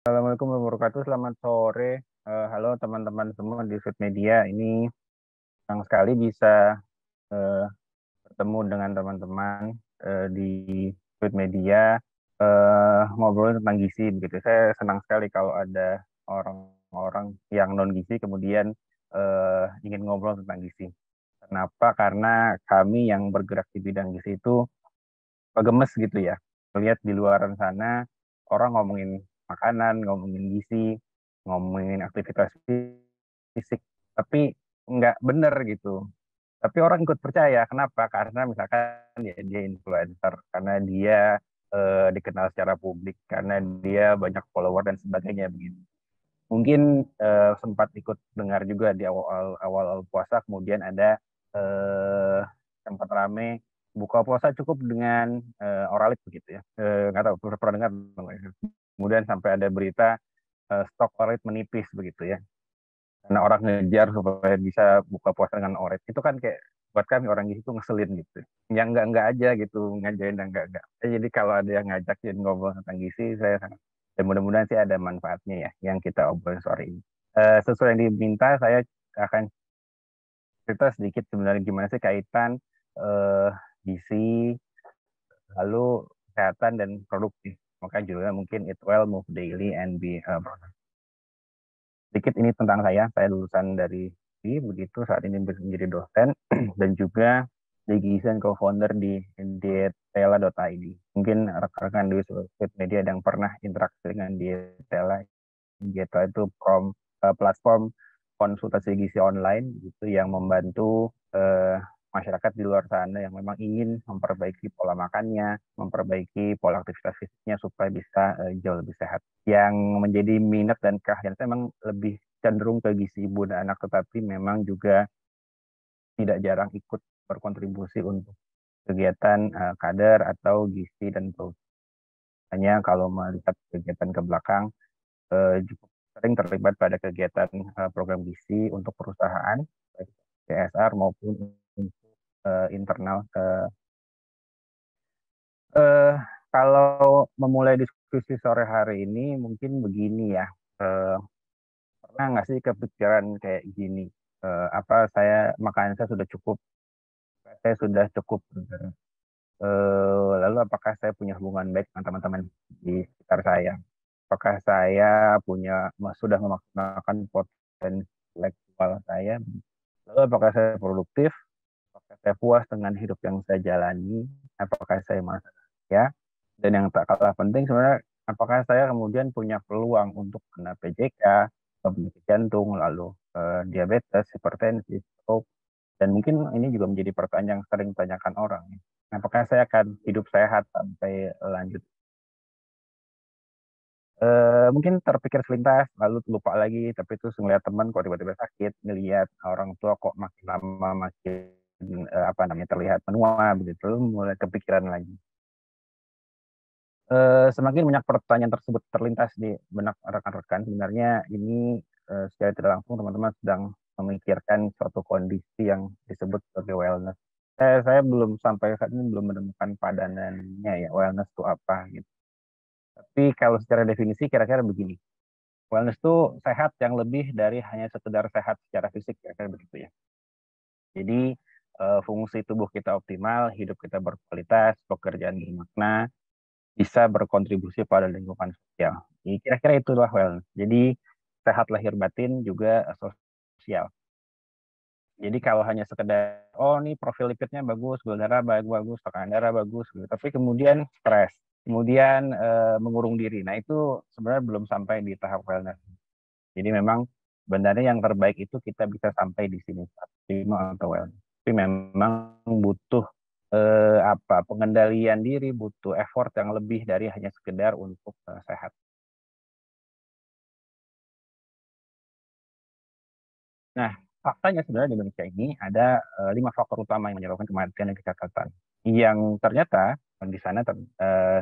Assalamualaikum warahmatullahi wabarakatuh. Selamat sore. Halo teman-teman semua di Sud Media. Ini senang sekali bisa eh, bertemu dengan teman-teman di Sud Media, ngobrol tentang gizi begitu. Saya senang sekali kalau ada orang-orang yang non gizi kemudian ingin ngobrol tentang gizi. Kenapa? Karena kami yang bergerak di bidang gizi itu gemes gitu ya. Melihat di luaran sana orang ngomongin makanan, ngomongin gizi, ngomongin aktivitas fisik, tapi nggak bener gitu. Tapi orang ikut percaya. Kenapa? Karena misalkan dia influencer, karena dia dikenal secara publik, karena dia banyak follower dan sebagainya begitu. Mungkin sempat ikut dengar juga di awal puasa, kemudian ada eh, sempat rame buka puasa cukup dengan oralit begitu ya. Nggak tahu pernah dengar belum ya? Kemudian sampai ada berita stok oralit menipis begitu ya. Karena orang ngejar supaya bisa buka puasa dengan oralit. Itu kan kayak buat kami orang gizi itu ngeselin gitu. Yang enggak aja gitu ngajarin dan enggak. Jadi kalau ada yang ngajakin ngobrol tentang gizi, saya sangat dan mudah-mudahan sih ada manfaatnya ya yang kita obrolin sore ini. Sesuai yang diminta, saya akan cerita sedikit sebenarnya gimana sih kaitan eh, gizi, lalu kesehatan dan produktif. Maka judulnya mungkin Eat Well, Move Daily, and Be Productive. Sedikit ini tentang saya lulusan dari UI, begitu saat ini menjadi dosen dan juga design co-founder di dietela.id. Mungkin rekan-rekan di sosial media yang pernah interaksi dengan Dietela. Dietela itu platform konsultasi gizi online gitu yang membantu masyarakat di luar sana yang memang ingin memperbaiki pola makannya, memperbaiki pola aktivitas fisiknya supaya bisa jauh lebih sehat. Yang menjadi minat dan keahlian saya memang lebih cenderung ke gizi ibu dan anak, tetapi memang juga tidak jarang ikut berkontribusi untuk kegiatan kader atau gizi dan protein. Hanya kalau melihat kegiatan ke belakang, cukup sering terlibat pada kegiatan program gizi untuk perusahaan, baik CSR maupun untuk internal. Eh, Kalau memulai diskusi sore hari ini, mungkin begini ya. Eh, Pernah nggak sih kepikiran kayak gini? Apa saya makanan saya sudah cukup? Saya sudah cukup. Lalu apakah saya punya hubungan baik dengan teman-teman di sekitar saya? Apakah saya sudah memaksimalkan potensi intelektual saya? Lalu apakah saya produktif? Apakah saya puas dengan hidup yang saya jalani? Apakah saya merasa ya? Dan yang tak kalah penting sebenarnya, apakah saya kemudian punya peluang untuk kena PJK, penyakit jantung, lalu diabetes, hipertensi, stroke, dan mungkin ini juga menjadi pertanyaan yang sering ditanyakan orang. Apakah saya akan hidup sehat sampai lanjut? Mungkin terpikir selintas, lalu lupa lagi, tapi terus ngeliat teman kok tiba-tiba sakit, ngelihat orang tua kok makin lama makin apa namanya terlihat menua begitu, lalu mulai kepikiran lagi. Semakin banyak pertanyaan tersebut terlintas di benak rekan-rekan, sebenarnya ini secara tidak langsung teman-teman sedang memikirkan suatu kondisi yang disebut sebagai wellness. Saya belum sampai saat ini belum menemukan padanannya ya, wellness itu apa gitu. Tapi kalau secara definisi kira-kira begini, wellness itu sehat yang lebih dari hanya sekedar sehat secara fisik, kira-kira begitu ya. Jadi fungsi tubuh kita optimal, hidup kita berkualitas, pekerjaan bermakna, bisa berkontribusi pada lingkungan sosial. Jadi kira-kira itulah wellness. Jadi sehat lahir batin juga sosial. Jadi kalau hanya sekedar oh nih profil lipidnya bagus, gula darah bagus, tekanan darah bagus, gitu. Tapi kemudian stres, kemudian mengurung diri. Nah itu sebenarnya belum sampai di tahap wellness. Jadi memang sebenarnya yang terbaik itu kita bisa sampai di sini, optimal atau wellness. Tapi memang butuh pengendalian diri, butuh effort yang lebih dari hanya sekedar untuk sehat. Nah, faktanya sebenarnya di Indonesia ini ada 5 faktor utama yang menyebabkan kematian dan kecacatan. Yang ternyata di sana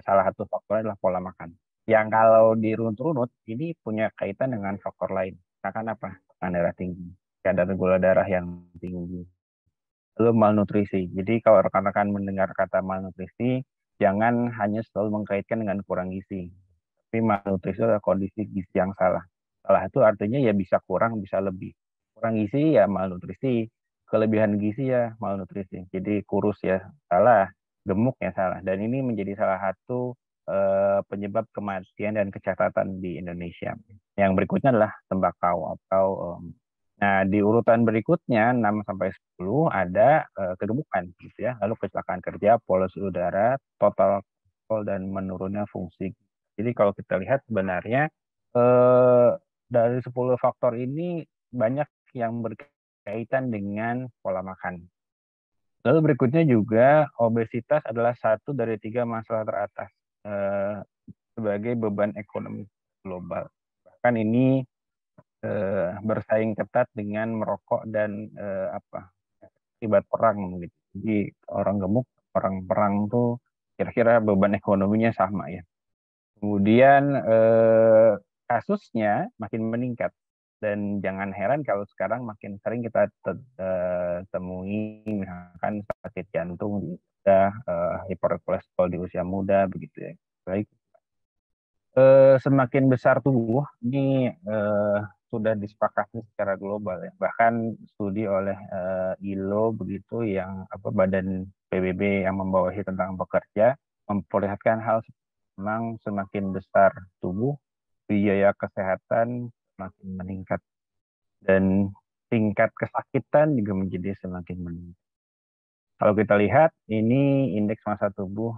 salah satu faktornya adalah pola makan. Yang kalau dirunut-runut ini punya kaitan dengan faktor lain. Misalkan apa? Tekanan darah tinggi, kadar gula darah yang tinggi, lalu malnutrisi. Jadi kalau rekan-rekan mendengar kata malnutrisi, jangan hanya selalu mengkaitkan dengan kurang gizi. Tapi malnutrisi adalah kondisi gizi yang salah. Salah itu artinya ya bisa kurang, bisa lebih. Kurang gizi ya malnutrisi, kelebihan gizi ya malnutrisi. Jadi kurus ya salah, gemuk ya salah. Dan ini menjadi salah satu penyebab kematian dan kecacatan di Indonesia. Yang berikutnya adalah tembakau atau nah, di urutan berikutnya 6 sampai 10 ada kegemukan gitu ya. Lalu kecelakaan kerja, polusi udara, total dan menurunnya fungsi. Jadi kalau kita lihat sebenarnya dari 10 faktor ini banyak yang berkaitan dengan pola makan. Lalu berikutnya juga obesitas adalah satu dari 3 masalah teratas eh, sebagai beban ekonomi global. Bahkan ini bersaing ketat dengan merokok dan akibat perang gitu. Jadi orang gemuk, orang perang tuh kira-kira beban ekonominya sama ya. Kemudian kasusnya makin meningkat dan jangan heran kalau sekarang makin sering kita temui misalkan sakit jantung di usia hiperkolesterol di usia muda begitu ya. Baik, semakin besar tubuh ini sudah disepakati secara global ya. Bahkan studi oleh ILO begitu yang Badan PBB yang membawahi tentang pekerja memperlihatkan hal memang semakin besar tubuh biaya kesehatan semakin meningkat dan tingkat kesakitan juga menjadi semakin meningkat. Kalau kita lihat ini indeks massa tubuh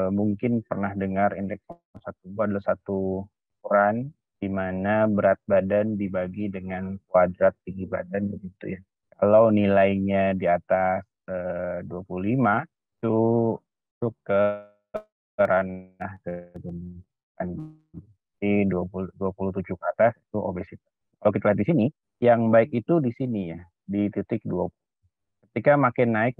mungkin pernah dengar indeks massa tubuh adalah satu ukuran di mana berat badan dibagi dengan kuadrat tinggi badan begitu ya. Kalau nilainya di atas 25 itu masuk ke ranah kegemukan. Di 27 ke atas itu obesitas. Kalau kita lihat di sini, yang baik itu di sini ya, di titik 20. Ketika makin naik,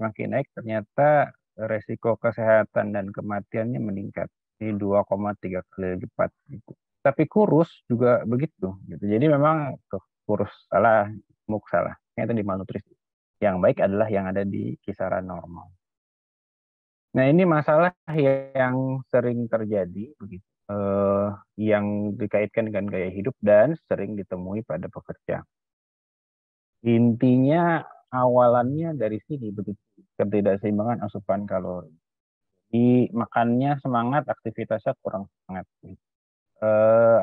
ternyata resiko kesehatan dan kematiannya meningkat. Ini 2,3 kali lipat. Gitu. Tapi kurus juga begitu. Gitu. Jadi memang kurus salah, gemuk salah. Ini tadi malnutrisi. Yang baik adalah yang ada di kisaran normal. Nah ini masalah yang sering terjadi, begitu. Yang dikaitkan dengan gaya hidup dan sering ditemui pada pekerja. Intinya awalannya dari sini begitu ketidakseimbangan asupan kalori. Di makannya semangat, aktivitasnya kurang semangat.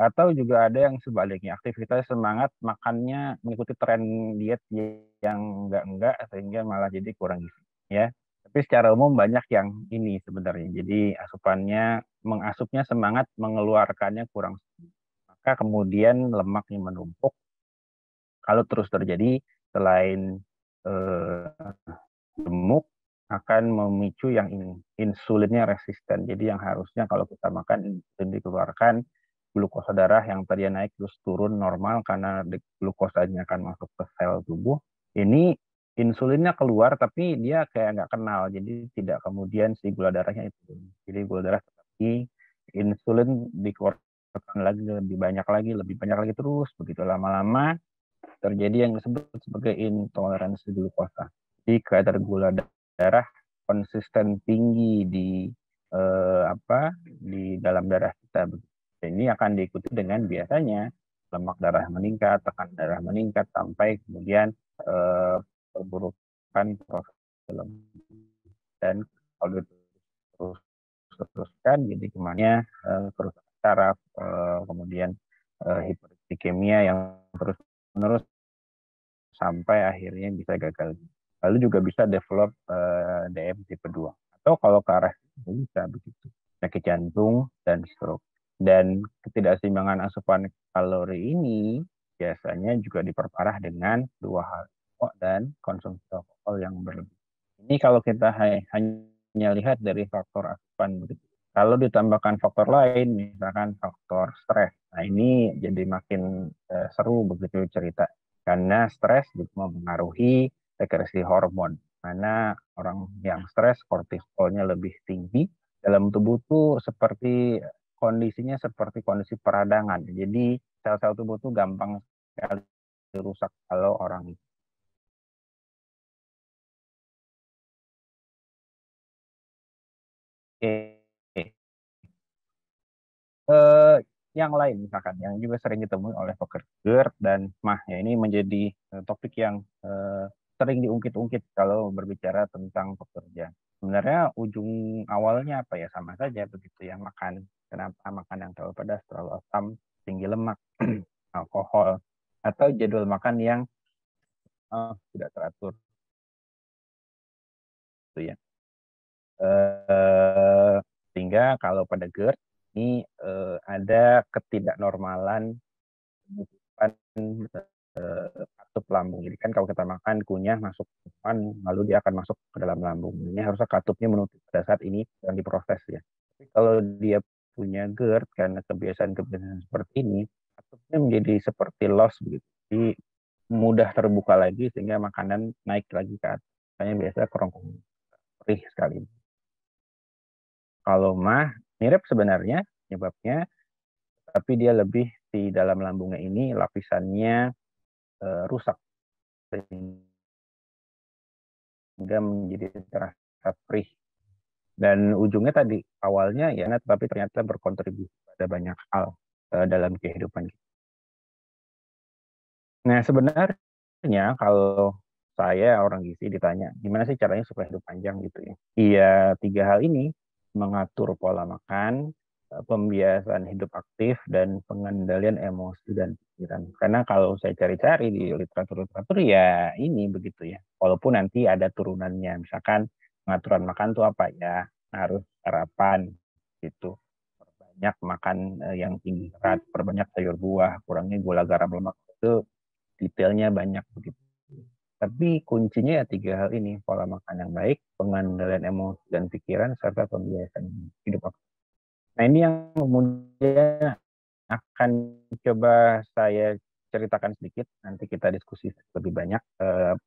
Atau juga ada yang sebaliknya, aktivitas semangat, makannya mengikuti tren diet yang enggak sehingga malah jadi kurang gizi. Ya, tapi secara umum banyak yang ini sebenarnya. Jadi asupannya mengasupnya semangat, mengeluarkannya kurang. Maka kemudian lemaknya menumpuk. Kalau terus terjadi selain eh, gemuk akan memicu yang ini insulinnya resisten. Jadi yang harusnya kalau kita makan insulin dikeluarkan, glukosa darah yang tadinya naik terus turun normal karena glukosanya akan masuk ke sel tubuh. Ini insulinnya keluar tapi dia kayak nggak kenal, jadi tidak kemudian si gula darahnya itu. Jadi gula darah tetapi insulin dikeluarkan lagi lebih banyak lagi terus begitu lama-lama terjadi yang disebut sebagai intoleransi glukosa. Jadi kadar gula darah konsisten tinggi di dalam darah kita. Ini akan diikuti dengan biasanya lemak darah meningkat, tekanan darah meningkat sampai kemudian perburukan profil dan kalau terus teruskan jadi kemana kerusakan saraf kemudian hiperglikemia yang terus menerus sampai akhirnya bisa gagal. Lalu juga bisa develop DM tipe 2. Atau kalau ke arah itu bisa begitu. Penyakit jantung dan stroke. Dan ketidakseimbangan asupan kalori ini biasanya juga diperparah dengan dua hal, rokok dan konsumsi alkohol yang berlebih. Ini kalau kita hanya lihat dari faktor asupan begitu. Kalau ditambahkan faktor lain, misalkan faktor stres, nah ini jadi makin seru begitu cerita karena stres juga mempengaruhi sekresi hormon. Mana orang yang stres kortisolnya lebih tinggi dalam tubuh tuh seperti kondisinya seperti kondisi peradangan. Jadi sel-sel tubuh tuh gampang sekali rusak kalau orang itu. Oke. yang lain misalkan yang juga sering ditemui oleh pekerja GERD dan MAH ya, ini menjadi topik yang sering diungkit-ungkit kalau berbicara tentang pekerja. Sebenarnya ujung awalnya apa ya, sama saja begitu ya, makan. Kenapa makan yang terlalu pedas, terlalu asam, tinggi lemak, alkohol, atau jadwal makan yang tidak teratur gitu ya. Sehingga kalau pada GERD ini ada ketidaknormalan penutupan katup lambung. Jadi kan kalau kita makan kunyah masuk ke depan, lalu dia akan masuk ke dalam lambung. Ini harusnya katupnya menutup pada saat ini yang diproses ya. Tapi kalau dia punya GERD karena kebiasaan-kebiasaan seperti ini, katupnya menjadi seperti loss begitu. Jadi mudah terbuka lagi sehingga makanan naik lagi ke atas. Makanya biasanya kerongkongan perih sekali. Kalau mah mirip sebenarnya penyebabnya, tapi dia lebih di dalam lambungnya ini lapisannya rusak sehingga menjadi terasa perih. Dan ujungnya tadi awalnya ya, tapi ternyata berkontribusi pada banyak hal dalam kehidupan kita. Nah sebenarnya kalau saya orang gizi ditanya gimana sih caranya supaya hidup panjang gitu ya. Iya, tiga hal ini: mengatur pola makan, pembiasaan hidup aktif, dan pengendalian emosi dan pikiran. Karena kalau saya cari-cari di literatur-literatur ya ini begitu ya. Walaupun nanti ada turunannya, misalkan pengaturan makan tuh apa ya, harus sarapan gitu. Perbanyak makan yang tinggi serat, perbanyak sayur buah, kurangi gula garam lemak, itu detailnya banyak begitu. Tapi kuncinya ya tiga hal ini: pola makan yang baik, pengendalian emosi dan pikiran, serta pembiasaan hidup aktif. Nah ini yang kemudian akan coba saya ceritakan sedikit, nanti kita diskusi lebih banyak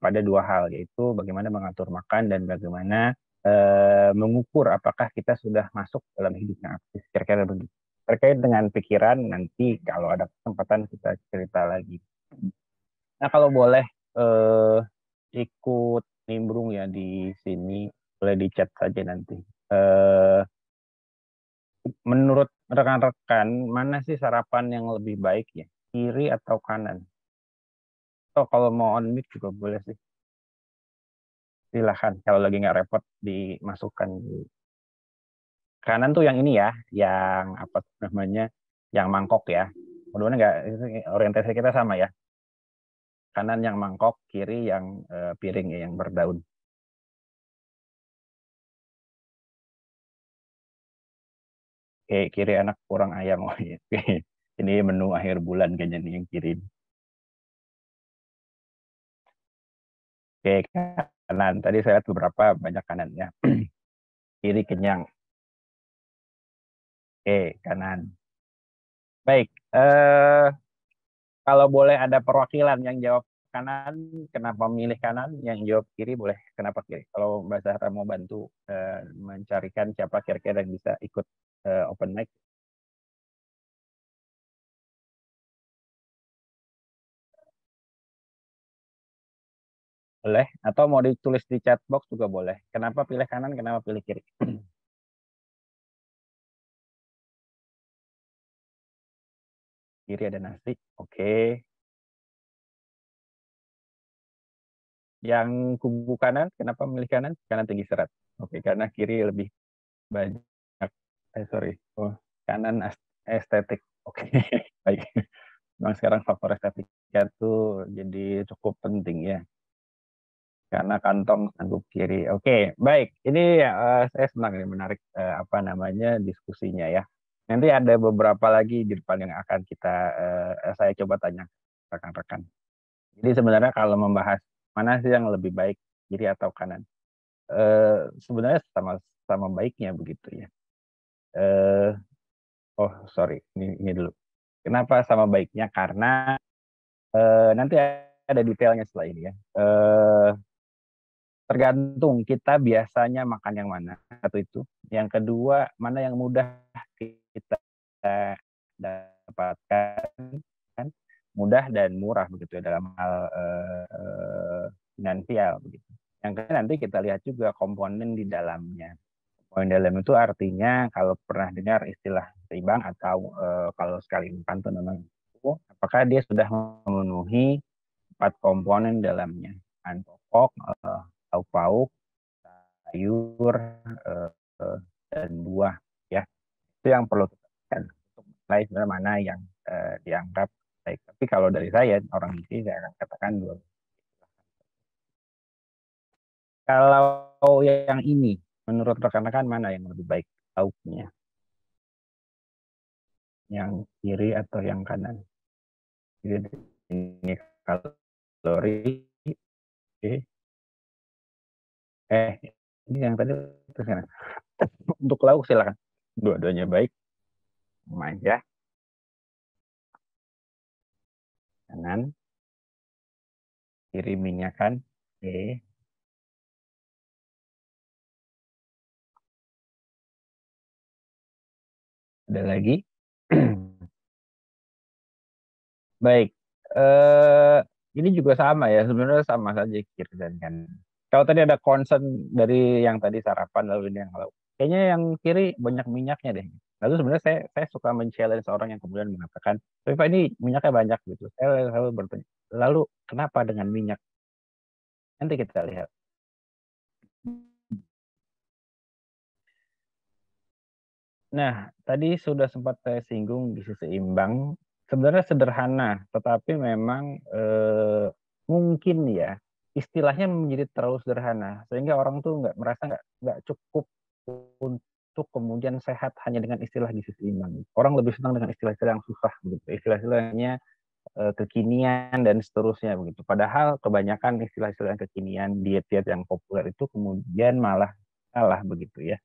pada dua hal, yaitu bagaimana mengatur makan dan bagaimana mengukur apakah kita sudah masuk dalam hidup yang aktif. Kira-kira begitu. Terkait dengan pikiran, nanti kalau ada kesempatan kita cerita lagi. Nah kalau boleh eh, ikut nimbrung ya di sini, boleh di chat saja nanti. Eh, Menurut rekan-rekan, mana sih sarapan yang lebih baik ya? Kiri atau kanan? Atau kalau mau on mic juga boleh sih. Silahkan. Kalau lagi nggak repot dimasukkan. Kanan tuh yang ini ya, yang apa namanya, yang mangkok ya. Mudah-mudahan nggak, orientasi kita sama ya. Kanan yang mangkok, kiri yang piring ya, yang berdaun. Oke, kiri anak kurang ayam. Oh, iya. Ini menu akhir bulan kayaknya nih yang kiri. Oke, kanan. Tadi saya lihat beberapa banyak kanan ya. Kiri kenyang. Oke, kanan. Baik, kalau boleh ada perwakilan yang jawab kanan, kenapa memilih kanan? Yang jawab kiri boleh kenapa kiri? Kalau Mbak Zahra mau bantu mencarikan siapa kira-kira yang bisa ikut open mic, boleh. Atau mau ditulis di chat box juga boleh. Kenapa pilih kanan, kenapa pilih kiri? Kiri ada nasi, oke. Yang kubu kanan, kenapa memilih kanan? Kanan tinggi serat. Oke, karena kiri lebih banyak. Sorry. Oh, kanan estetik. Oke, baik. Memang sekarang faktor estetika tuh jadi cukup penting ya. Karena kantong sanggup kiri. Oke, baik. Ini saya senang ini, menarik apa namanya diskusinya ya. Nanti ada beberapa lagi di depan yang akan saya coba tanya rekan-rekan. Jadi sebenarnya kalau membahas mana sih yang lebih baik, kiri atau kanan, sebenarnya sama sama baiknya begitu ya. Eh, oh sorry, ini dulu. Kenapa sama baiknya? Karena nanti ada detailnya setelah ini ya. Tergantung kita biasanya makan yang mana. Satu itu. Yang kedua, mana yang mudah kita dapatkan, kan? Mudah dan murah begitu ya dalam hal finansial begitu. Yang kedua nanti kita lihat juga komponen di dalamnya. Komponen dalam itu artinya kalau pernah dengar istilah seimbang atau kalau sekali makan tuh namanya apakah dia sudah memenuhi 4 komponen dalamnya, bahan pokok, lauk pauk, sayur, eh, dan buah, ya. Itu yang perlu kita lakukan untuk menilai sebenarnya mana yang dianggap baik. Tapi kalau dari saya, orang gizi, saya akan katakan dua. Kalau yang ini, menurut rekan-rekan mana yang lebih baik lauknya? Yang kiri atau yang kanan? Jadi ini kalori, eh, eh ini yang tadi terus kan. Untuk lauk silakan. Dua-duanya baik, main ya. Kanan, kiri minyak kan. Oke, ada lagi. Baik, eh ini juga sama ya, sebenarnya sama saja kiri dan kanan. Kalau tadi ada concern dari yang tadi sarapan lalu ini yang lauk. Kayaknya yang kiri banyak minyaknya deh. Lalu sebenarnya saya suka men-challenge orang yang kemudian mengatakan, tapi Pak ini minyaknya banyak gitu. Saya selalu bertanya, lalu kenapa dengan minyak? Nanti kita lihat. Nah, tadi sudah sempat saya singgung gizi seimbang. Sebenarnya sederhana, tetapi memang mungkin ya istilahnya menjadi terlalu sederhana sehingga orang tuh nggak merasa nggak cukup untuk kemudian sehat hanya dengan istilah gizi seimbang. Orang lebih senang dengan istilah-istilah yang susah begitu, istilah-istilahnya kekinian dan seterusnya begitu. Padahal kebanyakan istilah-istilah kekinian, diet-diet yang populer itu kemudian malah salah begitu ya.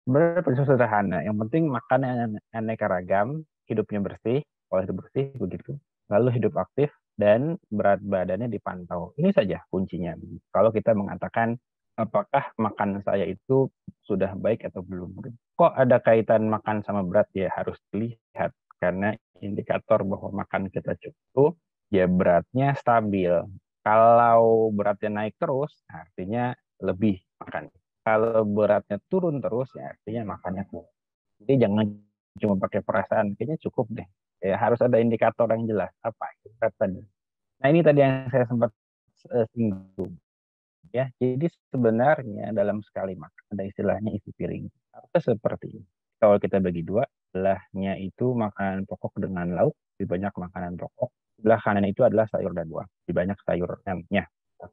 Sebenarnya prinsip sederhana. Yang penting makan yang aneka ragam, hidupnya bersih, pola hidup bersih begitu. Lalu hidup aktif dan berat badannya dipantau. Ini saja kuncinya. Kalau kita mengatakan apakah makan saya itu sudah baik atau belum. Kok ada kaitan makan sama berat ya harus dilihat karena indikator bahwa makan kita cukup ya beratnya stabil. Kalau beratnya naik terus artinya lebih makan. Kalau beratnya turun terus ya artinya makannya kurang. Jadi jangan cuma pakai perasaan, kayaknya cukup deh. Ya, harus ada indikator yang jelas apa itu berat tadi. Nah ini tadi yang saya sempat singgung ya. Jadi sebenarnya dalam sekali makan ada istilahnya isi piring. Atau seperti ini. Kalau kita bagi dua, sebelahnya itu makanan pokok dengan lauk, lebih banyak makanan pokok. Sebelah kanan itu adalah sayur dan buah, lebih banyak sayurnya.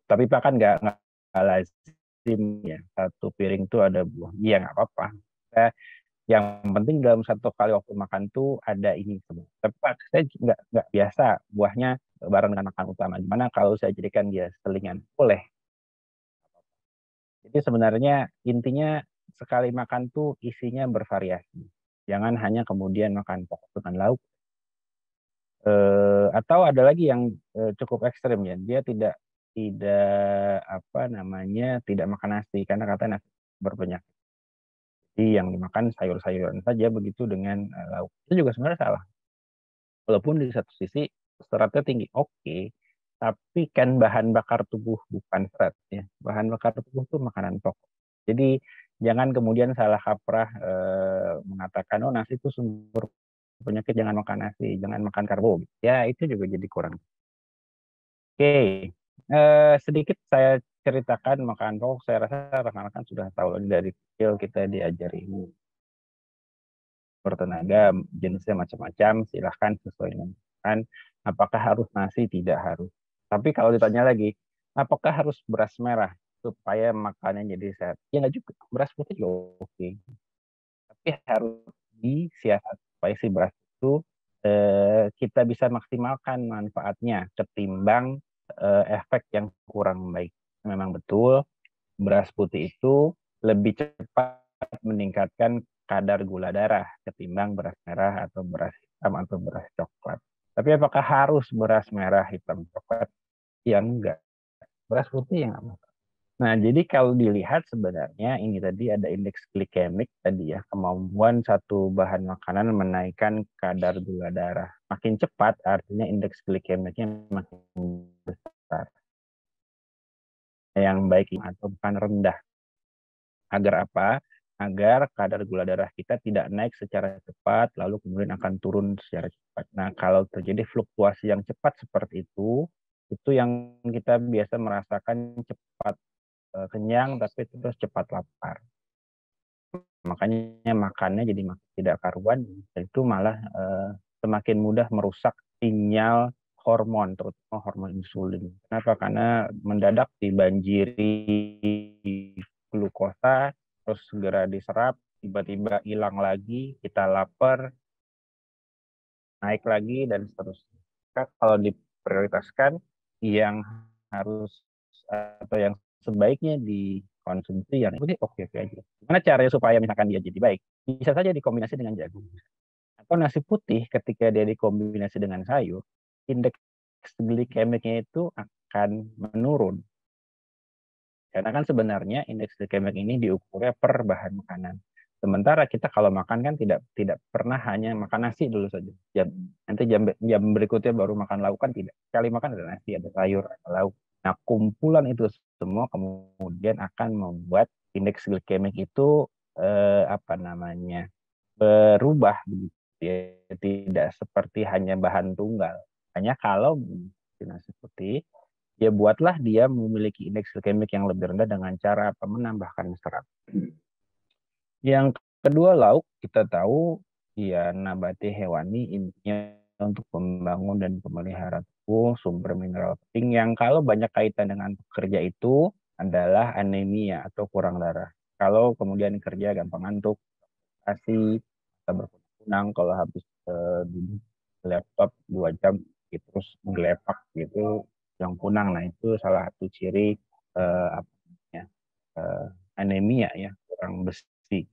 Tapi Pak kan nggak lazim ya satu piring itu ada buah. Iya nggak apa-apa. Yang penting dalam satu kali waktu makan tuh ada ini semua. Tapi Pak, saya nggak biasa buahnya bareng dengan makan utama. Gimana kalau saya jadikan dia selingan? Boleh. Jadi sebenarnya intinya sekali makan tuh isinya bervariasi. Jangan hanya kemudian makan pokok dengan lauk. Atau ada lagi yang cukup ekstrim ya. Dia tidak apa namanya tidak makan nasi karena katanya nasi berpenyakit. Jadi yang dimakan sayur-sayuran saja begitu dengan lauk. Itu juga sebenarnya salah. Walaupun di satu sisi seratnya tinggi, oke. Tapi kan bahan bakar tubuh bukan serat ya. Bahan bakar tubuh itu makanan pokok. Jadi jangan kemudian salah kaprah mengatakan oh nasi itu sumber penyakit jangan makan nasi, jangan makan karbo. Ya itu juga jadi kurang. Oke, sedikit saya ceritakan makanan pokok. Saya rasa rekan-rekan sudah tahu dari kecil kita diajari bertenaga jenisnya macam-macam. Silahkan sesuai dengan makan. Apakah harus nasi? Tidak harus. Tapi kalau ditanya lagi, apakah harus beras merah supaya makannya jadi sehat? Ya nggak juga. Beras putih juga oke. Tapi harus disiasat supaya si beras itu kita bisa maksimalkan manfaatnya ketimbang efek yang kurang baik. Memang betul beras putih itu lebih cepat meningkatkan kadar gula darah ketimbang beras merah atau beras hitam atau beras coklat. Tapi apakah harus beras merah hitam coklat? Ya enggak. Beras putih yang enggak. Nah, jadi kalau dilihat sebenarnya ini tadi ada indeks glikemik tadi ya, kemampuan satu bahan makanan menaikkan kadar gula darah. Makin cepat artinya indeks glikemiknya makin besar. Yang baik atau bukan rendah. Agar apa? agar kadar gula darah kita tidak naik secara cepat, lalu kemudian akan turun secara cepat. Nah, kalau terjadi fluktuasi yang cepat seperti itu yang kita biasa merasakan cepat kenyang, tapi terus cepat lapar. Makanya makannya jadi makin tidak karuan, dan itu malah semakin mudah merusak sinyal hormon, terutama hormon insulin. Kenapa? Karena mendadak dibanjiri glukosa, terus segera diserap, tiba-tiba hilang lagi, kita lapar, naik lagi, dan seterusnya. Kalau diprioritaskan, yang harus atau yang sebaiknya dikonsumsi yang ini oke-oke aja. Gimana caranya supaya misalkan dia jadi baik? Bisa saja dikombinasi dengan jagung. Atau nasi putih ketika dia dikombinasi dengan sayur, indeks glikemiknya itu akan menurun. Karena kan sebenarnya indeks glikemik ini diukurnya per bahan makanan. Sementara kita kalau makan kan tidak pernah hanya makan nasi dulu saja. Nanti jam berikutnya baru makan lauk kan tidak. Sekali makan ada nasi, ada sayur, ada lauk. Nah, kumpulan itu semua kemudian akan membuat indeks glikemik itu apa namanya berubah begitu ya. Tidak seperti hanya bahan tunggal. Hanya kalau nasi putih ya buatlah dia memiliki indeks glikemik yang lebih rendah dengan cara apa menambahkan serat. Yang kedua lauk kita tahu ya nabati hewani intinya untuk membangun dan memelihara tubuh sumber mineral penting yang kalau banyak kaitan dengan pekerja itu adalah anemia atau kurang darah. Kalau kemudian kerja gampang ngantuk, kasih atau berkunang kalau habis di laptop 2 jam gitu, terus menggelepak gitu yang kunang. Nah itu salah satu ciri apa namanya anemia ya, kurang besi.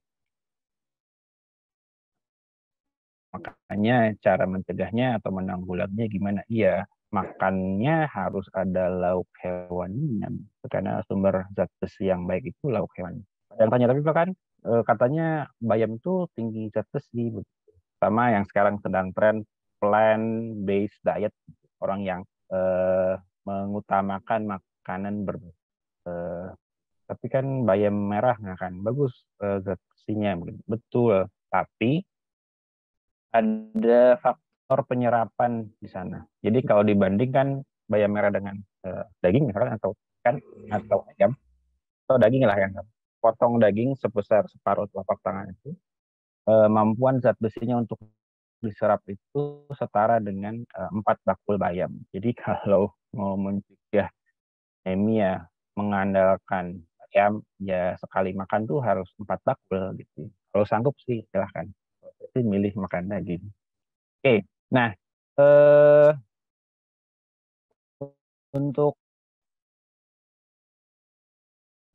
Makanya cara mencegahnya atau menanggulanginya gimana? Iya, makannya harus ada lauk hewaninya karena sumber zat besi yang baik itu lauk hewani. Yang tanya tapi kan katanya bayam itu tinggi zat besi, sama yang sekarang sedang tren plant based diet, orang yang mengutamakan makanan eh, tapi kan bayam merah nggak kan bagus zat besinya betul, tapi ada faktor penyerapan di sana. Jadi kalau dibandingkan bayam merah dengan daging misalkan atau ikan atau ayam atau daging lah yang potong daging sebesar separuh telapak tangan itu mampuan zat besinya untuk diserap itu setara dengan 4 bakul bayam. Jadi kalau mau mencegah anemia mengandalkan ayam ya sekali makan tuh harus 4 bakul gitu. Kalau sanggup sih silahkan. Tapi milih makan daging. Oke, nah eh, untuk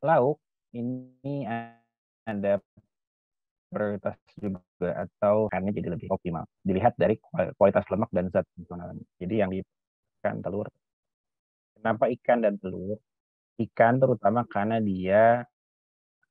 lauk ini ada prioritas juga atau karena jadi lebih optimal. Dilihat dari kualitas lemak dan zat fungsional. Jadi yang di ikan, telur. Kenapa ikan dan telur? Ikan terutama karena dia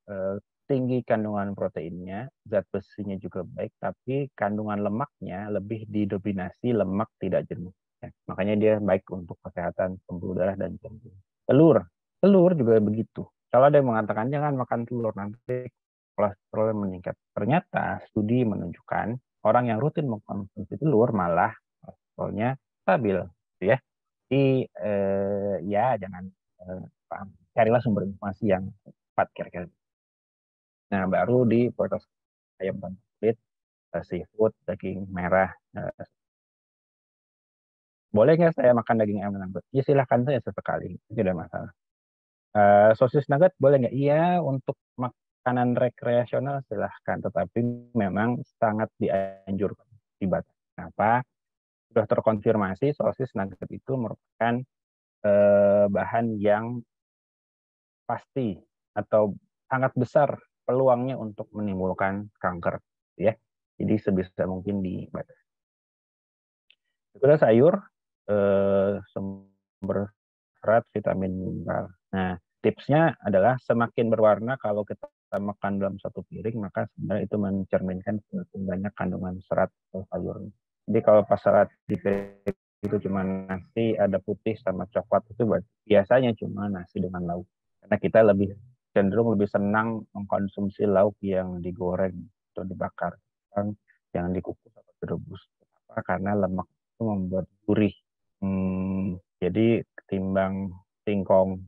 eh, tinggi kandungan proteinnya, zat besinya juga baik, tapi kandungan lemaknya lebih didominasi lemak tidak jenuh. Ya, makanya dia baik untuk kesehatan pembuluh darah dan jantung. Telur, telur juga begitu. Kalau ada yang mengatakan jangan makan telur nanti kolesterol meningkat. Ternyata studi menunjukkan orang yang rutin mengkonsumsi telur malah kolesterolnya stabil, gitu ya. Jadi ya jangan paham. Carilah sumber informasi yang tepat kira-kira. Nah, baru di prioritas ayam tanpa kulit, seafood, daging merah. Boleh nggak saya makan daging ayam nugget? Ya silahkan saja sesekali, tidak masalah. Sosis nugget boleh nggak? Iya, untuk makanan rekreasional silahkan, tetapi memang sangat dianjurkan dibatasi. Kenapa? Sudah terkonfirmasi sosis nugget itu merupakan bahan yang pasti atau sangat besar peluangnya untuk menimbulkan kanker, ya. Jadi sebisa mungkin dibatasi. Kedua sayur, sumber serat, vitamin, mineral. Nah, tipsnya adalah semakin berwarna kalau kita makan dalam satu piring, maka sebenarnya itu mencerminkan semakin banyak kandungan serat sayur. Jadi kalau pas serat di piring itu cuma nasi, ada putih sama coklat, itu biasanya cuma nasi dengan lauk. Karena kita lebih cenderung lebih senang mengkonsumsi lauk yang digoreng atau dibakar, kan yang dikukus atau direbus. Kenapa? Karena lemak itu membuat gurih. Jadi ketimbang singkong,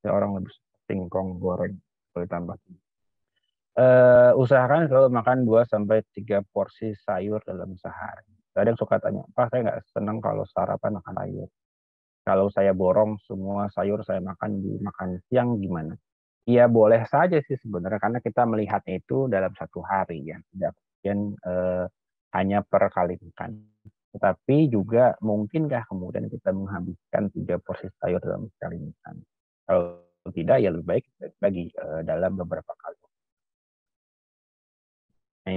ya orang lebih suka singkong goreng kalau ditambah. Usahakan selalu makan 2 sampai 3 porsi sayur dalam sehari. Kadang suka tanya, Pak, saya nggak senang kalau sarapan makan sayur. Kalau saya borong semua sayur saya makan di makan siang gimana? Ya boleh saja sih sebenarnya karena kita melihatnya itu dalam satu hari ya, tidak kemudian hanya per kali makan. Tetapi juga mungkinkah kemudian kita menghabiskan 3 porsi sayur dalam sekali makan? Kalau tidak ya lebih baik bagi dalam beberapa kali. Nah,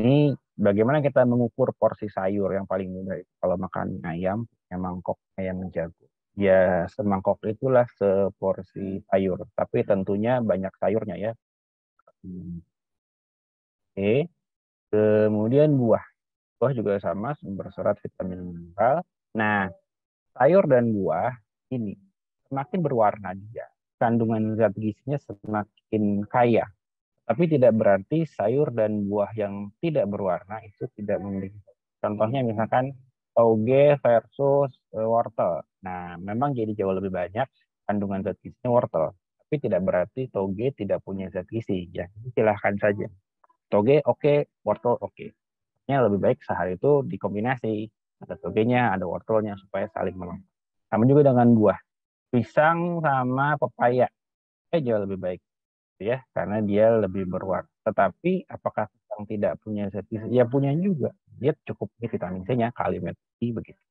ini bagaimana kita mengukur porsi sayur yang paling mudah itu kalau makan ayam, yang mangkok ayam jago. Ya semangkok itulah seporsi sayur, tapi tentunya banyak sayurnya ya. Oke, kemudian buah. Buah juga sama sumber serat, vitamin, mineral. Nah, sayur dan buah ini semakin berwarna dia, kandungan zat gizinya semakin kaya. Tapi tidak berarti sayur dan buah yang tidak berwarna itu tidak memiliki. Contohnya misalkan toge versus wortel. Nah, memang jadi jauh lebih banyak kandungan zat gizinya wortel. Tapi tidak berarti toge tidak punya zat gizi. Ya, silahkan saja. Toge oke, wortel oke. Nya lebih baik sehari itu dikombinasi. Ada togenya, ada wortelnya supaya saling melengkapi. Sama juga dengan buah. Pisang sama pepaya. Jauh lebih baik ya karena dia lebih berwarna. Tetapi apakah pisang tidak punya zat gizi? Ya punya juga. Dia cukup vitamin C-nya, kalium, begitu.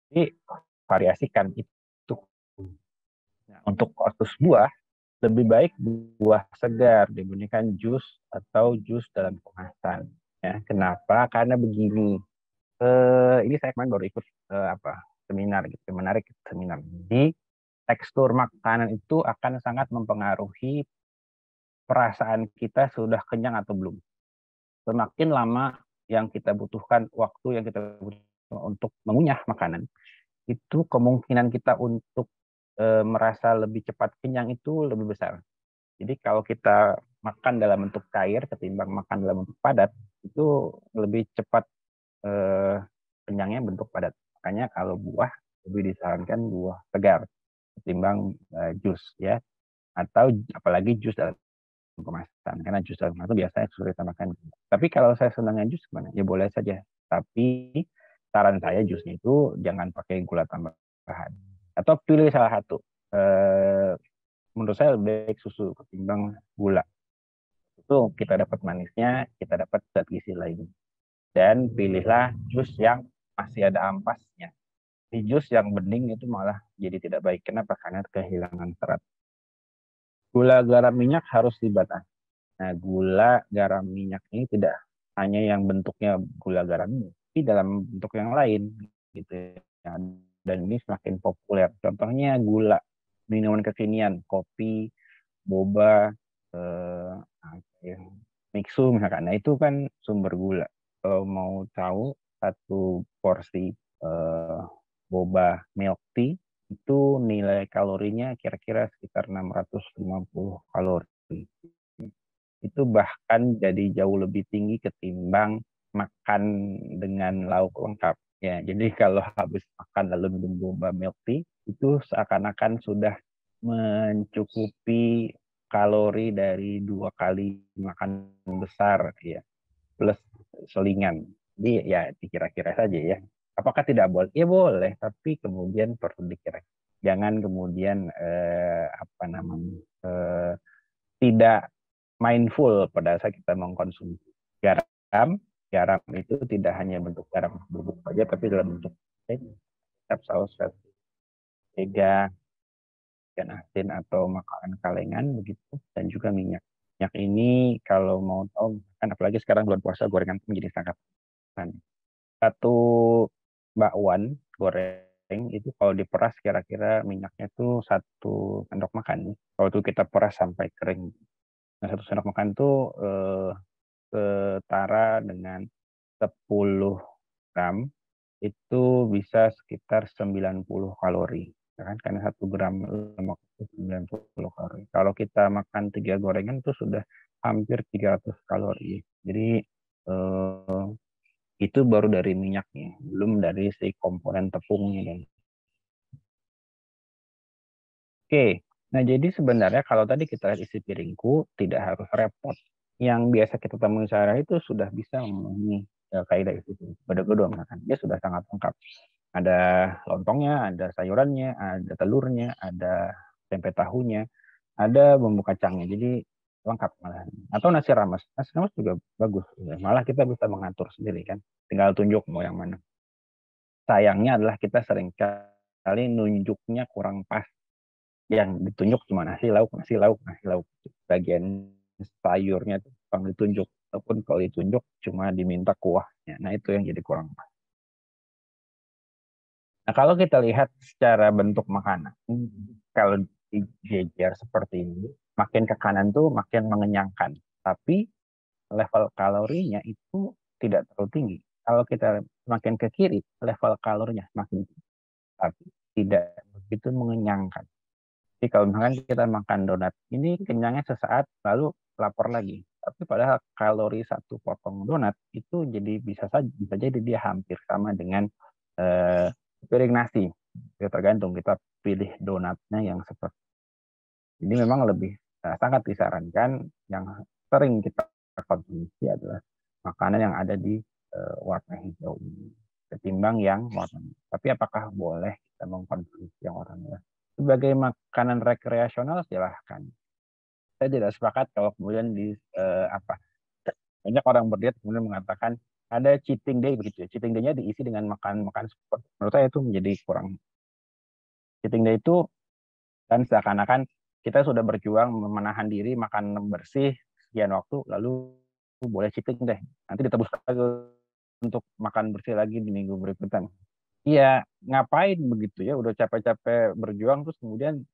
Jadi variasikan itu. Nah, untuk khusus buah lebih baik buah segar dibandingkan jus atau jus dalam kemasan. Ya, kenapa? Karena begini. Ini saya kemarin baru ikut seminar gitu, menarik seminar. Jadi tekstur makanan itu akan sangat mempengaruhi perasaan kita sudah kenyang atau belum. Semakin lama yang kita butuhkan, waktu yang kita butuhkan untuk mengunyah makanan, itu kemungkinan kita untuk merasa lebih cepat kenyang itu lebih besar. Jadi kalau kita makan dalam bentuk cair ketimbang makan dalam bentuk padat, itu lebih cepat kenyangnya bentuk padat. Makanya kalau buah lebih disarankan buah segar ketimbang jus ya, atau apalagi jus dalam kemasan karena jus dalam kemasan biasanya sulit makan. Tapi kalau saya senangnya jus gimana? Ya boleh saja. Tapi saran saya jusnya itu jangan pakai gula tambahan. Atau pilih salah satu. Menurut saya lebih baik susu ketimbang gula. Itu kita dapat manisnya, kita dapat zat gizi lain. Dan pilihlah jus yang masih ada ampasnya. Di jus yang bening itu malah jadi tidak baik. Kenapa? Karena kehilangan serat. Gula, garam, minyak harus dibatasi. Nah, gula, garam, minyak ini tidak hanya yang bentuknya gula garam ini, tapi dalam bentuk yang lain gitu ya. Dan ini semakin populer. Contohnya gula, minuman kekinian, kopi, boba, mixu misalkan. Nah, itu kan sumber gula. Kalau mau tahu satu porsi eh, boba milk tea itu nilai kalorinya kira-kira sekitar 650 kalori. Itu bahkan jadi jauh lebih tinggi ketimbang makan dengan lauk lengkap. Ya, jadi kalau habis makan lalu minum boba milk tea, itu seakan-akan sudah mencukupi kalori dari 2 kali makan besar, ya, plus selingan. Jadi ya dikira-kira saja ya. Apakah tidak boleh? Ya boleh, tapi kemudian perlu dikira. Jangan kemudian tidak mindful pada saat kita mengkonsumsi garam. Garam itu tidak hanya bentuk garam bubuk saja, tapi dalam bentuk kecap, saus, mega, ikan asin atau makanan kalengan begitu, dan juga minyak. Minyak ini kalau mau tahu, kan apalagi sekarang bulan puasa gorengan menjadi sangat kan. Satu bakwan goreng itu kalau diperas kira-kira minyaknya itu 1 sendok makan. Kalau itu kita peras sampai kering. Nah, 1 sendok makan itu setara dengan 10 gram itu bisa sekitar 90 kalori. ya kan? Karena 1 gram lemak itu 90 kalori. Kalau kita makan 3 gorengan itu sudah hampir 300 kalori. Jadi itu baru dari minyaknya, belum dari si komponen tepungnya. Oke, nah jadi sebenarnya kalau tadi kita lihat isi piringku tidak harus repot. Yang biasa kita temui sehari itu sudah bisa memenuhi kaidah isi piring. Gado-gado misalkan, dia sudah sangat lengkap. Ada lontongnya, ada sayurannya, ada telurnya, ada tempe tahunya, ada bumbu kacangnya. Jadi lengkap malah. Atau nasi rames. Nasi rames juga bagus. Malah kita bisa mengatur sendiri kan. Tinggal tunjuk mau yang mana. Sayangnya adalah kita sering kali nunjuknya kurang pas. Yang ditunjuk cuma nasi lauk, nasi lauk, nasi lauk. Bagian sayurnya itu kurang ditunjuk. Ataupun kalau ditunjuk cuma diminta kuahnya. Nah itu yang jadi kurang pas. Nah, kalau kita lihat secara bentuk makanan, kalau dijejer seperti ini, makin ke kanan tuh makin mengenyangkan. Tapi level kalorinya itu tidak terlalu tinggi. Kalau kita makin ke kiri, level kalorinya makin tinggi. Tapi tidak begitu mengenyangkan. Jadi kalau misalkan kita makan donat, ini kenyangnya sesaat, lalu lapar lagi. Tapi padahal kalori 1 potong donat itu jadi bisa jadi dia hampir sama dengan eh, piring nasi. Ya, tergantung kita pilih donatnya yang seperti. Jadi memang lebih sangat disarankan yang sering kita konsumsi adalah makanan yang ada di warna hijau ini ketimbang yang warna merah. Tapi apakah boleh kita mengkonsumsi yang warna merah? Sebagai makanan rekreasional silahkan. Saya tidak sepakat kalau kemudian apa banyak orang berdiet kemudian mengatakan ada cheating day begitu ya. Cheating day-nya diisi dengan makan-makan seperti menurut saya itu menjadi kurang. Cheating day itu kan seakan-akan kita sudah berjuang menahan diri makan bersih sekian waktu lalu boleh cheating deh. Nanti ditebus lagi untuk makan bersih lagi di minggu berikutnya. Iya, ngapain begitu ya? Udah capek-capek berjuang terus kemudian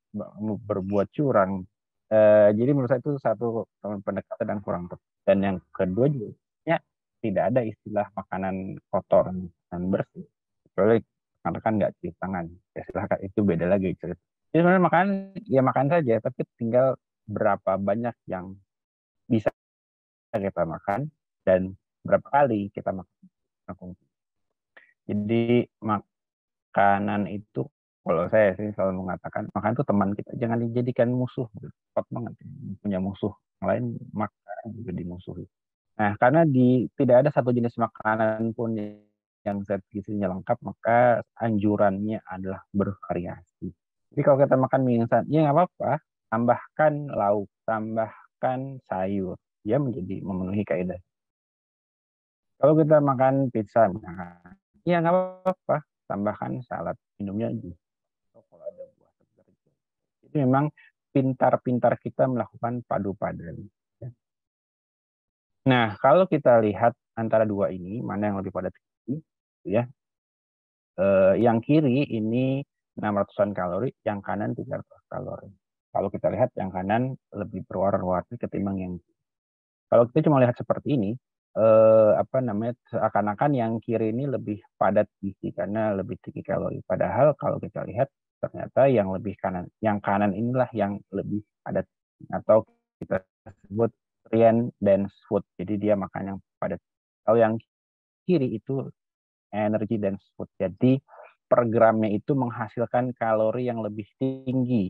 berbuat curang. Jadi menurut saya itu satu pendekatan yang kurang tepat. Dan yang kedua juga, ya tidak ada istilah makanan kotor dan bersih. Kecuali karena kan nggak cuci tangan. Ya silahkan itu beda lagi cerita. Jadi sebenarnya makan ya makan saja, tapi tinggal berapa banyak yang bisa kita makan dan berapa kali kita makan. Jadi makanan itu kalau saya sih selalu mengatakan makanan itu teman kita, jangan dijadikan musuh. Cepat banget punya musuh yang lain, makanan juga dimusuhi. Nah, karena tidak ada satu jenis makanan pun yang zat gizinya lengkap, maka anjurannya adalah bervariasi. Jadi kalau kita makan mie instan, ya nggak apa-apa, tambahkan lauk, tambahkan sayur, ya menjadi memenuhi kaidah. Kalau kita makan pizza, misalkan, ya nggak apa-apa, tambahkan salad, minumnya jus. Atau kalau ada buah segar itu. Jadi memang pintar-pintar kita melakukan padu padan. Ya. Nah, kalau kita lihat antara dua ini, mana yang lebih padat tinggi, ya. Yang kiri ini 600-an kalori, yang kanan 300 kalori. Kalau kita lihat yang kanan lebih berwarna-warni ketimbang yang kiri. Kalau kita cuma lihat seperti ini, apa namanya, seakan-akan yang kiri ini lebih padat gizi karena lebih tinggi kalori. Padahal kalau kita lihat ternyata yang kanan inilah yang lebih padat atau kita sebut nutrient dense food. Jadi dia makan yang padat. Kalau yang kiri itu energy dense food. Jadi per gramnya itu menghasilkan kalori yang lebih tinggi.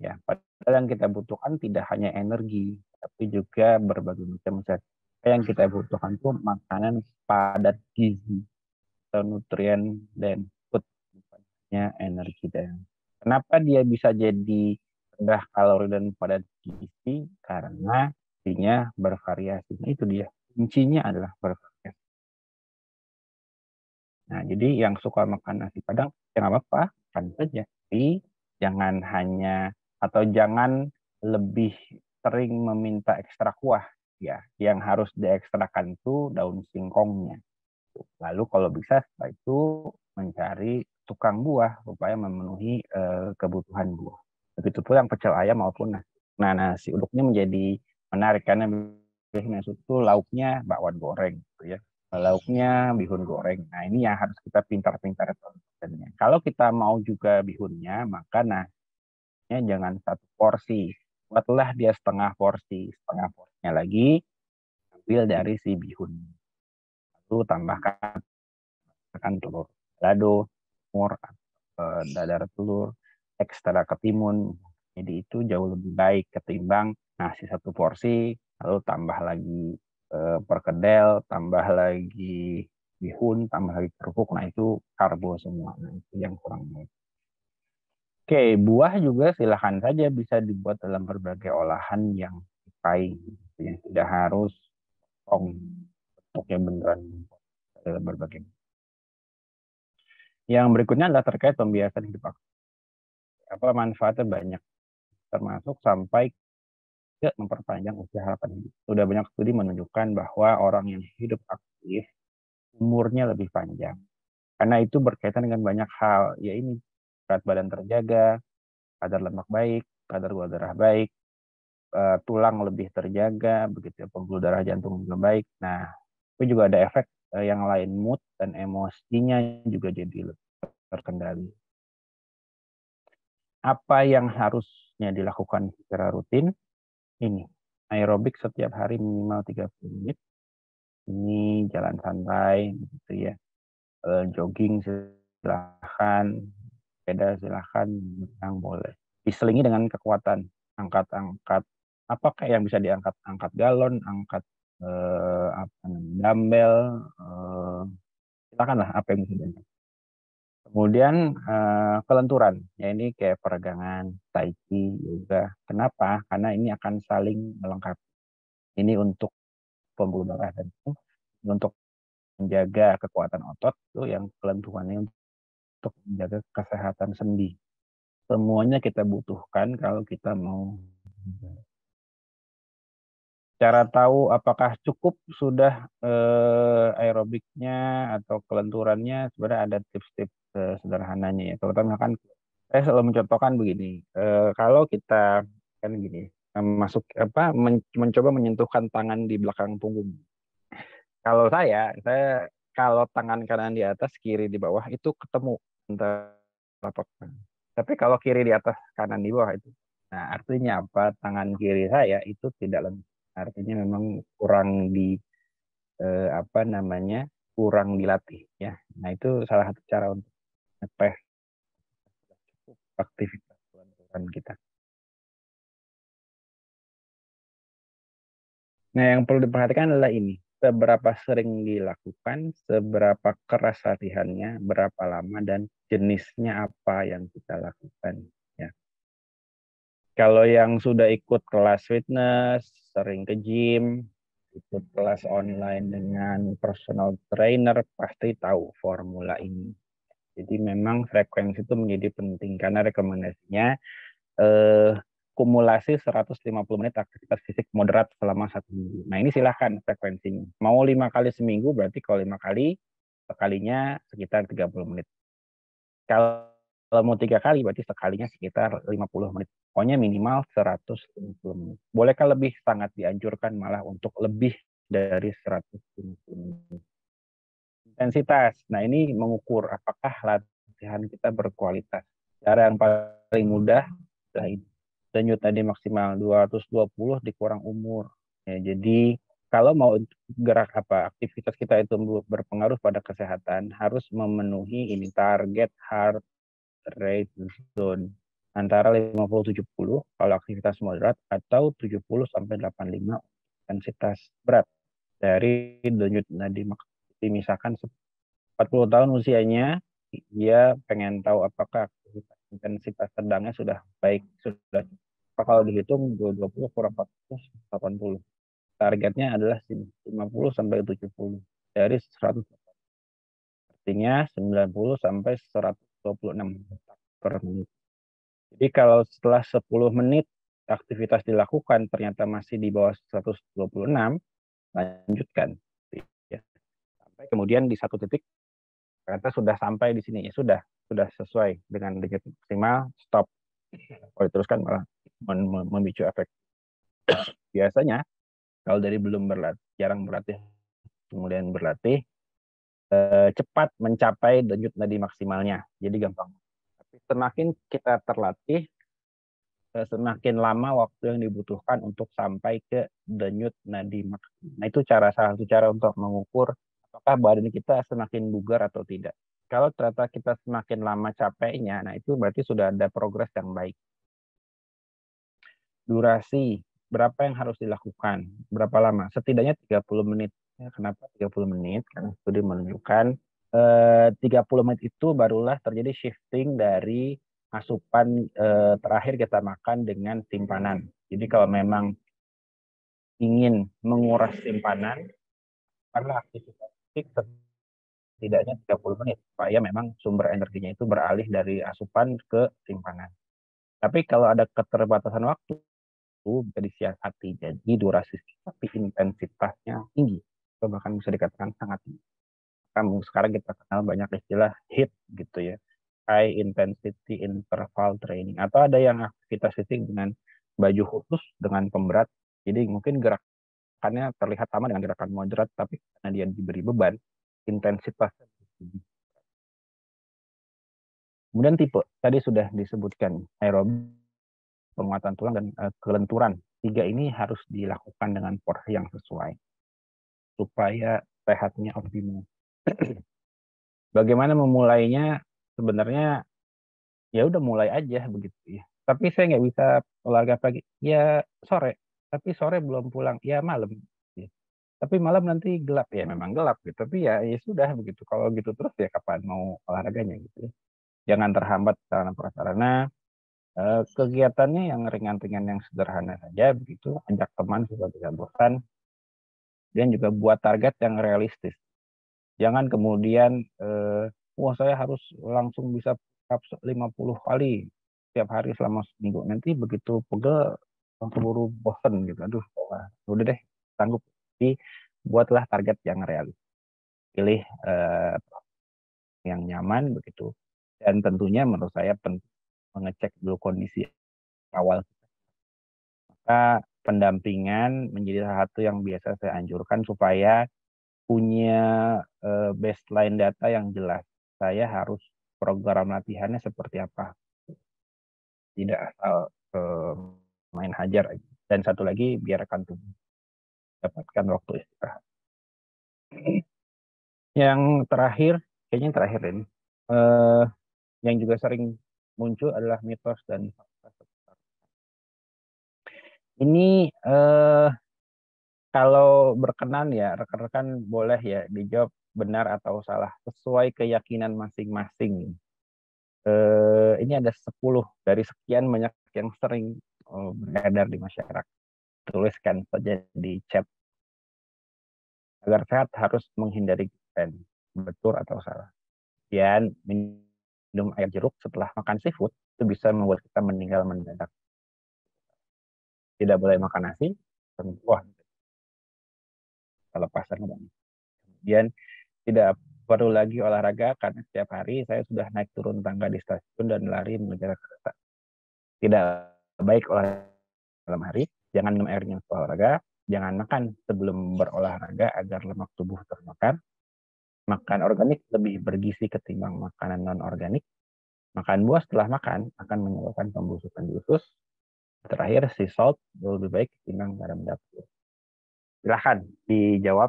Ya, padahal yang kita butuhkan tidak hanya energi, tapi juga berbagai macam zat. Yang kita butuhkan itu makanan padat gizi atau nutrien dan food, bukannya energi dan. Kenapa dia bisa jadi rendah kalori dan padat gizi? Karena gizinya bervariasi. Nah, itu dia. Kuncinya adalah bervariasi. Nah, jadi yang suka makan nasi Padang, ya nggak apa-apa, makan saja. Tapi jangan hanya, atau jangan lebih sering meminta ekstra kuah. Ya, yang harus diekstrakan itu daun singkongnya. Lalu kalau bisa setelah itu mencari tukang buah supaya memenuhi kebutuhan buah. Begitu pula yang pecel ayam maupun nasi. Nah, nasi uduknya menjadi menarik karena biasanya nasi itu lauknya bakwan goreng gitu ya. lauknya bihun goreng. Nah, ini yang harus kita pintar-pintar kontennya. Kalau kita mau juga bihunnya, maka nasinya jangan satu porsi. Buatlah dia setengah porsi. Setengah porsinya lagi ambil dari si bihun. Lalu tambahkan telur balado, mur, dadar telur, ekstra ketimun. Jadi itu jauh lebih baik ketimbang nasi satu porsi, lalu tambah lagi perkedel, tambah lagi bihun, tambah lagi kerupuk. Nah itu karbo semua. Nah, itu yang kurang baik. Oke, buah juga silahkan saja bisa dibuat dalam berbagai olahan yang disukai. Yang tidak harus potong bentuknya beneran dalam berbagai. Yang berikutnya adalah terkait pembiasan hidup aktif. Apa manfaatnya banyak, termasuk sampai ke memperpanjang usia harapan hidup. Sudah banyak studi menunjukkan bahwa orang yang hidup aktif umurnya lebih panjang. Karena itu berkaitan dengan banyak hal. Ya ini, berat badan terjaga, kadar lemak baik, kadar gula darah baik, tulang lebih terjaga, begitu ya, pembuluh darah jantung juga baik. Nah, itu juga ada efek yang lain, mood dan emosinya juga jadi lebih terkendali. Apa yang harusnya dilakukan secara rutin? Ini, aerobik setiap hari minimal 30 menit. Ini jalan santai, gitu ya. Jogging silahkan, sepeda silahkan, yang boleh. Diselingi dengan kekuatan, angkat-angkat, apa kayak yang bisa diangkat, angkat galon, angkat dumbbell, silakanlah apa yang bisa diangkat. Kemudian kelenturan, ya ini kayak peregangan, tai chi, yoga. Kenapa? Karena ini akan saling melengkapi. Ini untuk pembuluh darah dan untuk menjaga kekuatan otot, itu yang kelenturannya untuk menjaga kesehatan sendi. Semuanya kita butuhkan kalau kita mau. Cara tahu apakah cukup sudah aerobiknya atau kelenturannya, sebenarnya ada tips-tips sederhananya ya. Terutama kan saya selalu mencontohkan begini, kalau kita kan gini, masuk apa mencoba menyentuhkan tangan di belakang punggung. Kalau saya kalau tangan kanan di atas, kiri di bawah itu ketemu antara telapak tangan. Tapi kalau kiri di atas, kanan di bawah itu. Nah, artinya apa? Tangan kiri saya itu tidak lengkap. Artinya memang kurang di apa namanya? Kurang dilatih ya. Nah, itu salah satu cara untuk ngetes aktivitas kelenturan kita. Nah, yang perlu diperhatikan adalah ini. Seberapa sering dilakukan, seberapa keras latihannya, berapa lama, dan jenisnya apa yang kita lakukan. Ya. Kalau yang sudah ikut kelas fitness, sering ke gym, ikut kelas online dengan personal trainer, pasti tahu formula ini. Jadi memang frekuensi itu menjadi penting karena rekomendasinya eh, kumulasi 150 menit aktivitas fisik moderat selama 1 minggu. Nah ini silahkan frekuensinya. Mau 5 kali seminggu, berarti kalau 5 kali, sekalinya sekitar 30 menit. Kalau mau 3 kali, berarti sekalinya sekitar 50 menit. Pokoknya minimal 150 menit. Bolehkah lebih? Sangat dianjurkan malah untuk lebih dari 150 menit. Intensitas. Nah ini mengukur apakah latihan kita berkualitas. Cara yang paling mudah, denyut tadi maksimal 220 dikurang umur. Ya, jadi kalau mau gerak apa aktivitas kita itu berpengaruh pada kesehatan, harus memenuhi ini target heart rate zone antara 50-70 kalau aktivitas moderat, atau 70 sampai 85 intensitas berat dari denyut nadi. Misalkan 40 tahun usianya, dia pengen tahu apakah intensitas sedangnya sudah baik, sudah. Kalau dihitung 20 kurang 40, 80. Targetnya adalah 50 sampai 70 dari 100. Artinya 90 sampai 126 per menit. Jadi kalau setelah 10 menit aktivitas dilakukan ternyata masih di bawah 126, lanjutkan. Ya. Sampai kemudian di satu titik ternyata sudah sampai di sini, ya sudah sesuai dengan limit maksimal, stop. Kalau diteruskan malah memicu efek. Biasanya kalau dari belum berlatih, jarang berlatih kemudian berlatih, cepat mencapai denyut nadi maksimalnya. Jadi gampang. Tapi semakin kita terlatih, semakin lama waktu yang dibutuhkan untuk sampai ke denyut nadi maksimal. Nah, itu salah satu cara untuk mengukur apakah badan kita semakin bugar atau tidak. Kalau ternyata kita semakin lama capeknya, nah itu berarti sudah ada progres yang baik. Durasi, berapa yang harus dilakukan? Berapa lama? Setidaknya 30 menit. Ya, kenapa 30 menit? Karena studi menunjukkan 30 menit itu barulah terjadi shifting dari asupan terakhir kita makan dengan simpanan. Jadi kalau memang ingin menguras simpanan, karena aktivitas fisik setidaknya 30 menit supaya memang sumber energinya itu beralih dari asupan ke simpanan. Tapi kalau ada keterbatasan waktu, bisa disiasati. Jadi durasi tapi intensitasnya tinggi. Atau bahkan bisa dikatakan sangat tinggi. Kamu sekarang kita kenal banyak istilah HIIT gitu ya. High Intensity Interval Training. Atau ada yang aktivitas fisik dengan baju khusus dengan pemberat. Jadi mungkin gerakannya terlihat sama dengan gerakan moderat, tapi karena dia diberi beban, intensitasnya tinggi. Kemudian tipe, tadi sudah disebutkan aerobik, penguatan tulang, dan kelenturan. Tiga ini harus dilakukan dengan porsi yang sesuai supaya sehatnya optimal. Bagaimana memulainya? Sebenarnya ya udah mulai aja begitu ya. Tapi saya nggak bisa olahraga pagi. Ya sore. Tapi sore belum pulang. Ya malam. Ya. Tapi malam nanti gelap ya memang gelap gitu. Tapi ya sudah begitu. Kalau gitu terus ya kapan mau olahraganya gitu ya. Jangan terhambat sarana prasarana. Kegiatannya yang ringan-ringan yang sederhana saja begitu. Ajak teman supaya tidak bosan. Dan juga buat target yang realistis. Jangan kemudian, wah saya harus langsung bisa 50 kali setiap hari selama seminggu. Nanti begitu pegel, keburu bosen gitu. Aduh, wah, udah deh, sanggup. Jadi buatlah target yang realistis. Pilih yang nyaman begitu. Dan tentunya menurut saya penting mengecek dulu kondisi awal. Maka pendampingan menjadi salah satu yang biasa saya anjurkan supaya punya baseline data yang jelas. Saya harus program latihannya seperti apa. Tidak asal main hajar. Dan satu lagi, biarkan tubuh dapatkan waktu istirahat. Yang terakhir, kayaknya yang terakhir ini, yang juga sering muncul adalah mitos dan fakta seputar. Ini kalau berkenan ya, rekan-rekan boleh ya dijawab benar atau salah sesuai keyakinan masing-masing. Ini ada 10 dari sekian banyak yang sering beredar di masyarakat. Tuliskan saja di chat. Agar sehat harus menghindari gluten. Betul atau salah? Dan minum air jeruk setelah makan seafood itu bisa membuat kita meninggal mendadak. Tidak boleh makan nasi, wah, kelepasan. Kemudian tidak perlu lagi olahraga karena setiap hari saya sudah naik turun tangga di stasiun dan lari mengejar kereta. Tidak baik olahraga dalam hari, jangan minum airnya setelah olahraga, jangan makan sebelum berolahraga agar lemak tubuh terbakar. Makan organik lebih bergizi ketimbang makanan non-organik. Makan buah setelah makan akan menyebabkan pembusukan di usus. Terakhir, sea salt lebih baik ketimbang garam dapur. Silahkan dijawab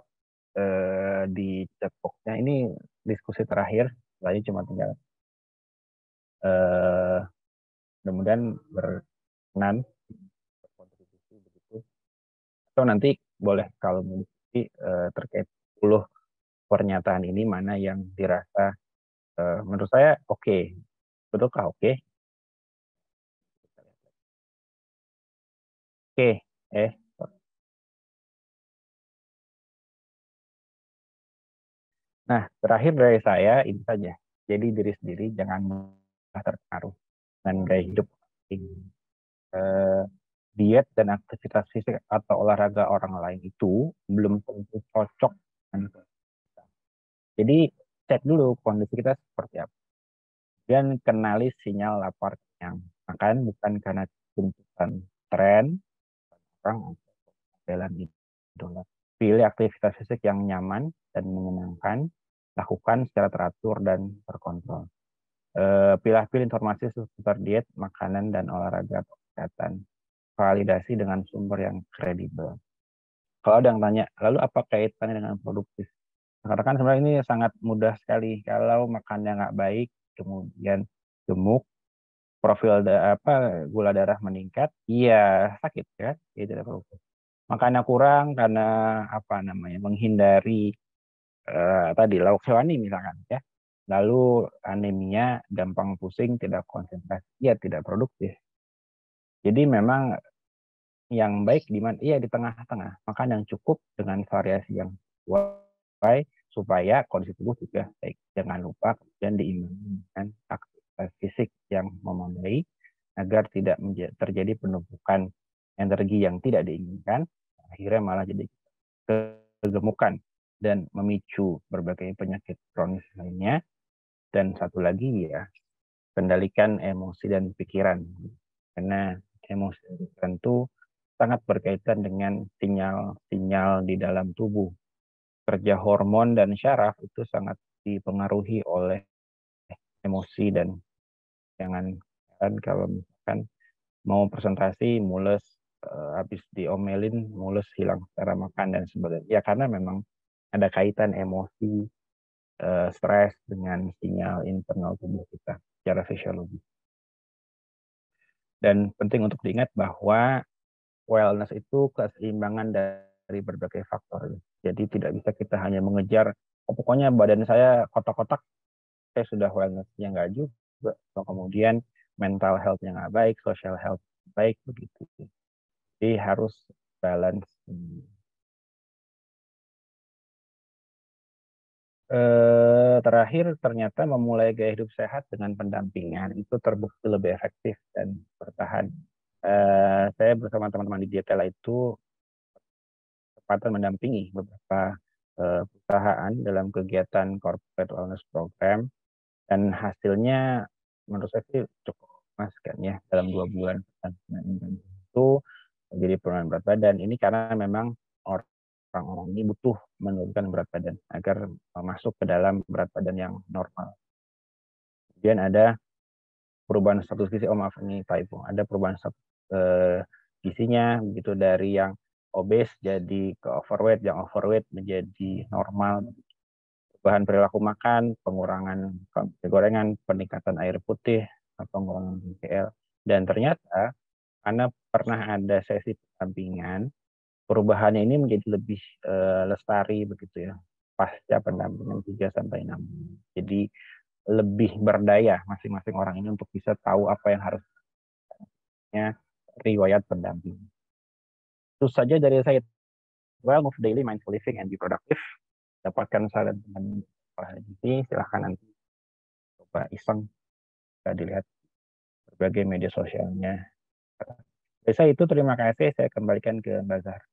di chat box-nya. Ini diskusi terakhir, selanjutnya cuma tinggal mudah-mudahan berkenan berkontribusi begitu. Atau nanti boleh kalau mau diskusi terkait 10 pernyataan ini mana yang dirasa menurut saya oke. Betulkah oke? Oke, nah terakhir dari saya ini saja. Jadi diri sendiri jangan mudah terpengaruh dengan gaya hidup. Eh, Diet dan aktivitas fisik atau olahraga orang lain itu belum tentu cocok dengan kita. Jadi cek dulu kondisi kita seperti apa. Dan kenali sinyal lapar yang makan bukan karena tuntutan tren orang atau jalan idola. Pilih aktivitas fisik yang nyaman dan menyenangkan, lakukan secara teratur dan terkontrol. Pilih-pilih informasi seputar diet, makanan, dan olahraga atau kesehatan. Validasi dengan sumber yang kredibel. Kalau ada yang tanya, lalu apa kaitannya dengan produktif? Karena kan sebenarnya ini sangat mudah sekali. Kalau makannya nggak baik, kemudian gemuk, gula darah meningkat, iya sakit kan? Itu tidak produktif. Makannya kurang karena apa namanya menghindari tadi lauk hewani misalkan ya. Lalu anemia, gampang pusing, tidak konsentrasi, ya tidak produktif. Jadi memang yang baik di mana? Iya di tengah-tengah. Makan yang cukup dengan variasi yang sesuai supaya kondisi tubuh juga baik. Jangan lupa kemudian diimbangi dengan aktivitas fisik yang memadai agar tidak terjadi penumpukan energi yang tidak diinginkan. Akhirnya malah jadi kegemukan dan memicu berbagai penyakit kronis lainnya. Dan satu lagi ya, kendalikan emosi dan pikiran. Karena emosi dan pikiran itu sangat berkaitan dengan sinyal-sinyal di dalam tubuh. Kerja hormon dan syaraf itu sangat dipengaruhi oleh emosi dan jangan kan kalau misalkan mau presentasi mules habis diomelin mules hilang cara makan dan sebagainya. Ya karena memang ada kaitan emosi stres dengan sinyal internal tubuh kita secara fisiologi. Dan penting untuk diingat bahwa wellness itu keseimbangan dari berbagai faktor. Jadi tidak bisa kita hanya mengejar, oh, pokoknya badan saya kotak-kotak, saya sudah wellness. Ya nggak juga. Kemudian mental health-nya nggak baik, social health baik, begitu. Jadi harus balance. Terakhir ternyata memulai gaya hidup sehat dengan pendampingan itu terbukti lebih efektif dan bertahan. Saya bersama teman-teman di Dietela itu kesempatan mendampingi beberapa perusahaan dalam kegiatan corporate wellness program dan hasilnya menurut saya sih cukup memuaskan ya dalam 2 bulan itu menjadi penurunan berat badan ini karena memang orang-orang ini butuh menurunkan berat badan agar masuk ke dalam berat badan yang normal. Kemudian ada perubahan status gizi, oh maaf ini typo, ada perubahan status gizinya begitu dari yang obes jadi ke overweight, yang overweight menjadi normal. Perubahan perilaku makan, pengurangan gorengan, peningkatan air putih, pengurangan BCL. Dan ternyata karena pernah ada sesi pendampingan, perubahannya ini menjadi lebih lestari begitu ya pasca pendampingan 3 sampai 6 bulan. Jadi lebih berdaya masing-masing orang ini untuk bisa tahu apa yang harusnya riwayat pendamping. Itu saja dari saya. Well, move daily, mindful living, and be productive. Dapatkan saran dengan Pak Haji, silahkan nanti coba iseng, bisa dilihat berbagai media sosialnya. Dari saya itu terima kasih, saya kembalikan ke Mbak Zahra.